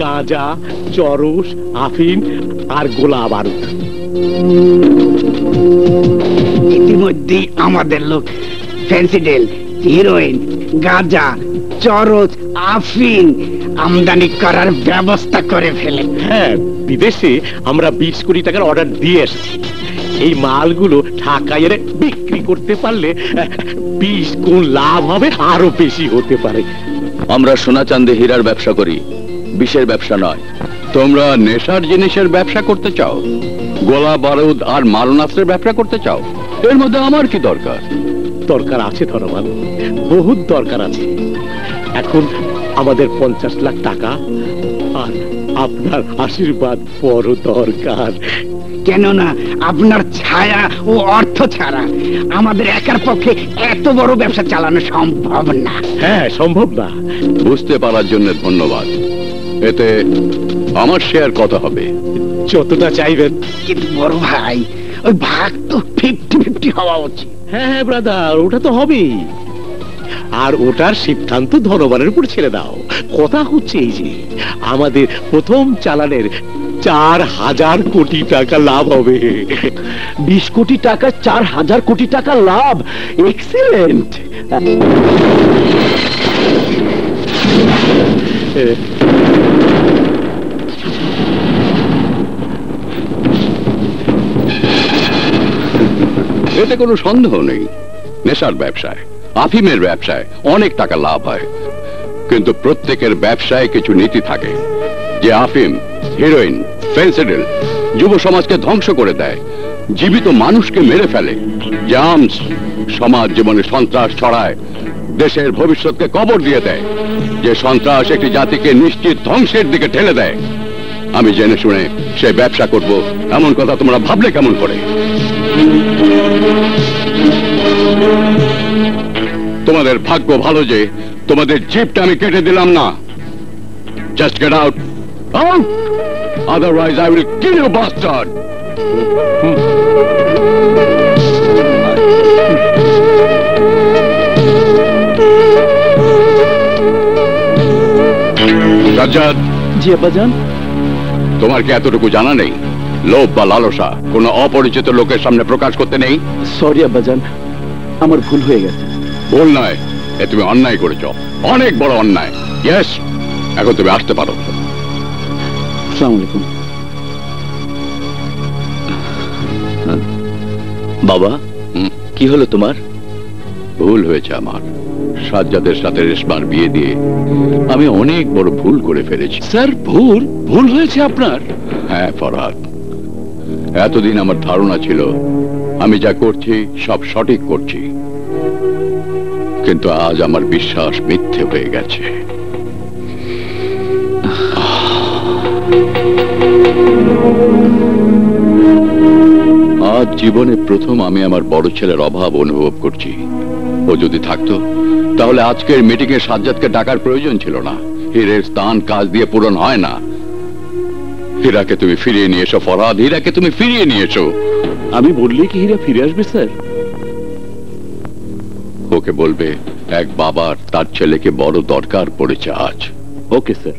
গাঁজা, চরস, আফিন আর গোলা বারুদ। ইতিমধ্যেই আমাদের লোক ফেন্সিডিল, হিরোইন, গাঁজা, চরস, আফিন আমদানি করার ব্যবস্থা করে ফেলে। হ্যাঁ, বিদেশে আমরা 20 কোটি টাকার অর্ডার দিয়ে এসেছি। এই মালগুলো ঢাকায় এনে বিক্রি করতে পারলে 20 গুণ লাভ হবে, আরো বেশি হতে পারে। আমরা সোনা চাঁদে হীরার ব্যবসা করি, বিষের ব্যবসা নয়। তোমরা নেশার জিনিসের ব্যবসা করতে চাও, গোলা বারুদ আর মারণাস্ত্রের ব্যবসা করতে চাও। এর মধ্যে আমার কি দরকার? দরকার আছে ধনবান, বহুত দরকার আছে। এখন আমাদের 50 লাখ টাকা আর আপনার আশীর্বাদ বড় দরকার। কেননা আপনার ছায়া ও অর্থ ছাড়া আমাদের একার পক্ষে এত বড় ব্যবসা চালানো সম্ভব না। হ্যাঁ, সম্ভব না। বুঝতে পারার জন্য ধন্যবাদ। এতে আমার শেয়ার কত হবে? যতটা চাইবেন। কিন্তু বড় ভাই, ওই ভাগ তো 50-50 হওয়া উচিত। হ্যাঁ হ্যাঁ ব্রাদার, ওটা তো হবেই। আর ওটার সিদ্ধান্ত ধনবানের উপর ছেড়ে দাও। কথা হচ্ছে এই যে আমাদের প্রথম চালানের 4000 কোটি টাকা লাভ হবে। 20 কোটি টাকা 4000 কোটি টাকা লাভ, এক্সিলেন্ট। এতে কোনো সন্দেহ নেই, নেশার ব্যবসায়, আফিমের ব্যবসায় অনেক টাকা লাভ হয়। কিন্তু প্রত্যেকের ব্যবসায় কিছু নীতি থাকে। যে আফিম, হিরোইন, ফেন্সিডিল যুব সমাজকে ধ্বংস করে দেয়, জীবিত মানুষকে মেরে ফেলে, যে আর্মস সমাজ জীবনে সন্ত্রাস ছড়ায়, দেশের ভবিষ্যৎকে কবর দিয়ে দেয়, যে সন্ত্রাস একটি জাতিকে নিশ্চিত ধ্বংসের দিকে ঠেলে দেয়, আমি জেনে শুনে সে ব্যবসা করব এমন কথা তোমরা ভাবলে কেমন করে? তোমাদের ভাগ্য ভালো যে তোমাদের জিপটা আমি কেটে দিলাম না। Just get out, out, otherwise I will kill you bastard. Sajjad. জি আব্বাজান। তোমার কি এতটুকু জানা নেই, লোভ বা লালসা কোনো অপরিচিত লোকের সামনে প্রকাশ করতে নেই? সরি আব্বাজান, আমার ভুল হয়ে গেছে। ভুল নয়, এ তুমি অন্যায় করেছ, অনেক বড় অন্যায়। ইয়েস, এখন তুমি আসতে পারো। আসসালামু আলাইকুম। বাবা, কি হলো তোমার? ভুল হয়েছে আমার। সাজ্জাদের সাথে রেশমার বিয়ে দিয়ে আমি অনেক বড় ভুল করে ফেলেছি। স্যার, ভুল হয়েছে আপনার? হ্যাঁ ফরহাদ, এতদিন আমার ধারণা ছিল আমি যা করছি সব সঠিক করছি, কিন্তু আজ আমার বিশ্বাস মিথ্যে হয়ে গেছে। আজ জীবনে প্রথম আমি আমার বড় ছেলের অভাব অনুভব করছি। ও যদি থাকতো তাহলে আজকের মিটিং এ সাজ্জাদকে ডাকার প্রয়োজন ছিল না। হীরের স্থান কাজ দিয়ে পূরণ হয় না। হীরাকে তুমি ফিরিয়ে নিয়ে এসো ফরহাদ, হীরাকে তুমি ফিরিয়ে নিয়ে এসো। আমি বললেই কি হীরা ফিরে আসবে স্যার? ওকে বলবে এক বাবার তার ছেলেকে বড় দরকার পড়েছে আজ। Okay sir.